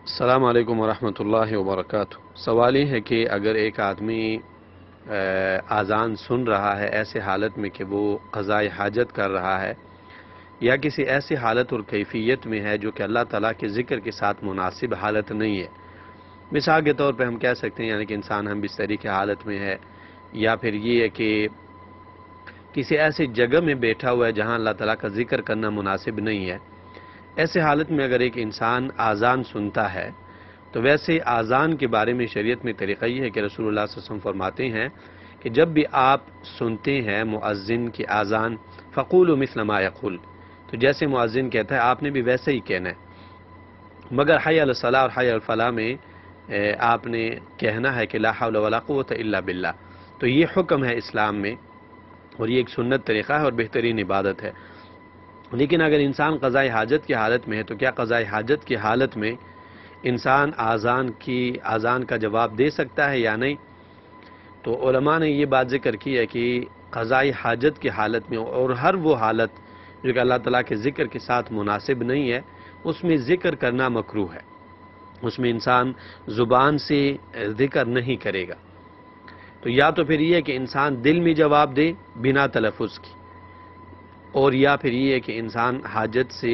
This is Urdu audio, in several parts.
السلام علیکم ورحمۃ اللہ وبرکاتہ۔ سوال یہ ہے کہ اگر ایک آدمی اذان سن رہا ہے ایسے حالت میں کہ وہ قضائے حاجت کر رہا ہے یا کسی ایسی حالت اور کیفیت میں ہے جو کہ اللہ تعالیٰ کے ذکر کے ساتھ مناسب حالت نہیں ہے، مثال کے طور پہ ہم کہہ سکتے ہیں یعنی کہ انسان ہم بستری کی حالت میں ہے، یا پھر یہ ہے کہ کسی ایسی جگہ میں بیٹھا ہوا ہے جہاں اللہ تعالیٰ کا ذکر کرنا مناسب نہیں ہے، ایسے حالت میں اگر ایک انسان اذان سنتا ہے تو ویسے اذان کے بارے میں شریعت میں طریقہ یہ ہے کہ رسول اللہ صلی اللہ علیہ وسلم فرماتے ہیں کہ جب بھی آپ سنتے ہیں مؤذن کی اذان فقولوا مثل ما یقول، تو جیسے مؤذن کہتا ہے آپ نے بھی ویسے ہی کہنا ہے، مگر حی علی الصلاۃ اور حی علی الفلاح میں آپ نے کہنا ہے کہ لا حول ولا قوۃ الا باللہ۔ تو یہ حکم ہے اسلام میں اور یہ ایک سنت طریقہ ہے اور بہترین عبادت ہے۔ لیکن اگر انسان قضائے حاجت کی حالت میں ہے تو کیا قضائے حاجت کی حالت میں انسان اذان کا جواب دے سکتا ہے یا نہیں؟ تو علماء نے یہ بات ذکر کی ہے کہ قضائے حاجت کی حالت میں اور ہر وہ حالت جو کہ اللہ تعالیٰ کے ذکر کے ساتھ مناسب نہیں ہے اس میں ذکر کرنا مکروہ ہے، اس میں انسان زبان سے ذکر نہیں کرے گا۔ تو یا تو پھر یہ ہے کہ انسان دل میں جواب دے بنا تلفظ کی، اور یا پھر یہ ہے کہ انسان حاجت سے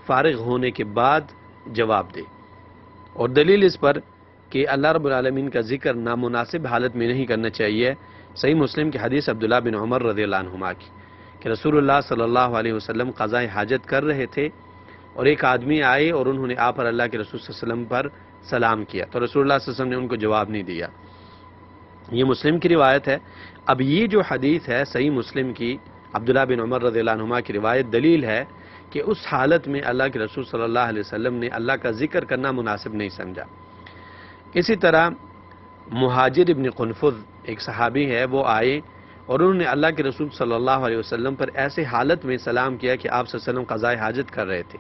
فارغ ہونے کے بعد جواب دے۔ اور دلیل اس پر کہ اللہ رب العالمین کا ذکر نامناسب حالت میں نہیں کرنا چاہیے، صحیح مسلم کی حدیث عبداللہ بن عمر رضی اللہ عنہما کی کہ رسول اللہ صلی اللہ علیہ وسلم قضائے حاجت کر رہے تھے اور ایک آدمی آئے اور انہوں نے آپ پر اللہ کے رسول صلی اللہ علیہ وسلم پر سلام کیا، تو رسول اللہ صلی اللہ علیہ وسلم نے ان کو جواب نہیں دیا۔ یہ مسلم کی روایت ہے۔ اب یہ جو حدیث ہے صحیح مسلم کی عبداللہ بن عمر رضی اللہ عنہما کی روایت دلیل ہے کہ اس حالت میں اللہ کے رسول صلی اللہ علیہ وسلم نے اللہ کا ذکر کرنا مناسب نہیں سمجھا۔ اسی طرح مہاجر ابن قنفذ ایک صحابی ہے، وہ آئے اور انہوں نے اللہ کے رسول صلی اللہ علیہ وسلم پر ایسے حالت میں سلام کیا کہ آپ صلی اللہ علیہ وسلم قضائے حاجت کر رہے تھے،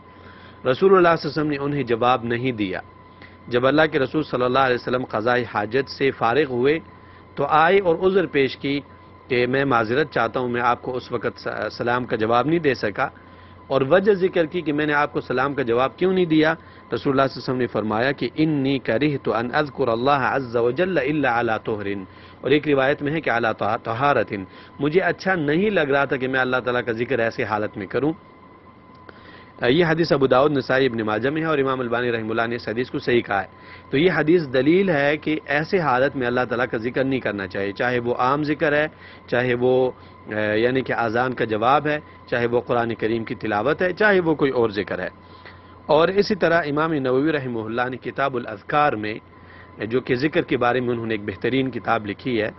رسول اللہ صلی اللہ علیہ وسلم نے انہیں جواب نہیں دیا۔ جب اللہ کے رسول صلی اللہ علیہ وسلم قضائے حاجت سے فارغ ہوئے تو آئے اور عذر پیش کی کہ میں معذرت چاہتا ہوں، میں آپ کو اس وقت سلام کا جواب نہیں دے سکا، اور وجہ ذکر کی کہ میں نے آپ کو سلام کا جواب کیوں نہیں دیا۔ رسول اللہ صلی اللہ علیہ وسلم نے فرمایا کہ انی کرہت ان اذکر اللہ عز وجل الا علی طہر، اور ایک روایت میں ہے کہ علی طہارت، مجھے اچھا نہیں لگ رہا تھا کہ میں اللہ تعالیٰ کا ذکر ایسے حالت میں کروں۔ یہ حدیث ابو داؤد نسائی ابن ماجہ میں ہے اور امام البانی رحمہ اللہ نے اس حدیث کو صحیح کہا ہے۔ تو یہ حدیث دلیل ہے کہ ایسے حالت میں اللہ تعالیٰ کا ذکر نہیں کرنا چاہیے، چاہے وہ عام ذکر ہے، چاہے وہ یعنی کہ اذان کا جواب ہے، چاہے وہ قرآن کریم کی تلاوت ہے، چاہے وہ کوئی اور ذکر ہے۔ اور اسی طرح امام نووی رحمہ اللہ نے کتاب الاذکار میں جو کہ ذکر کے بارے میں انہوں نے ایک بہترین کتاب لکھی ہے،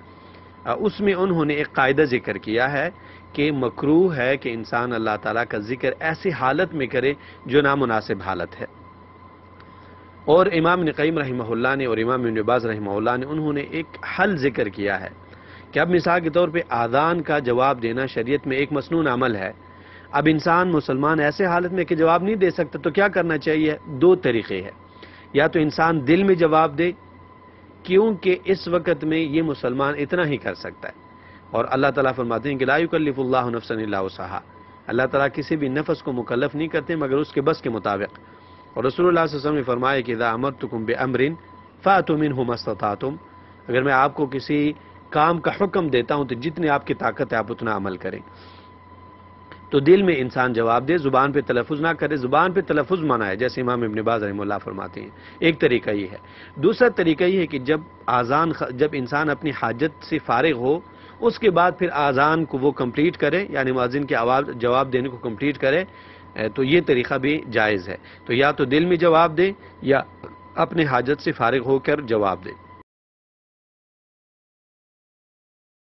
اس میں انہوں نے ایک قاعدہ ذکر کیا ہے کہ مکروہ ہے کہ انسان اللہ تعالیٰ کا ذکر ایسی حالت میں کرے جو نامناسب حالت ہے۔ اور امام ابن قیم رحمہ اللہ نے اور امام ابن باز رحمہ اللہ نے انہوں نے ایک حل ذکر کیا ہے کہ اب مثال کے طور پہ اذان کا جواب دینا شریعت میں ایک مسنون عمل ہے۔ اب انسان مسلمان ایسے حالت میں کہ جواب نہیں دے سکتا تو کیا کرنا چاہیے؟ دو طریقے ہیں، یا تو انسان دل میں جواب دے کیونکہ اس وقت میں یہ مسلمان اتنا ہی کر سکتا ہے، اور اللہ تعالیٰ فرماتے ہیں کہ لا یکلف اللہ نفسا الا وسعها، اللہ تعالیٰ کسی بھی نفس کو مکلف نہیں کرتے مگر اس کے بس کے مطابق، اور رسول اللہ صلی اللہ علیہ وسلم نے فرمایا کہ اذا امرتکم بامر فاتوا منه ما استطعتم، اگر میں آپ کو کسی کام کا حکم دیتا ہوں تو جتنی آپ کی طاقت ہے آپ اتنا عمل کریں۔ تو دل میں انسان جواب دے، زبان پہ تلفظ نہ کرے، زبان پہ تلفظ منع ہے جیسے امام ابن باز رحمہ اللہ فرماتے ہیں۔ ایک طریقہ یہ ہے۔ دوسرا طریقہ یہ ہے کہ جب انسان اپنی حاجت سے فارغ ہو اس کے بعد پھر اذان کو وہ کمپلیٹ کرے، یعنی مؤذن کے جواب دینے کو کمپلیٹ کرے، تو یہ طریقہ بھی جائز ہے۔ تو یا تو دل میں جواب دے یا اپنے حاجت سے فارغ ہو کر جواب دے۔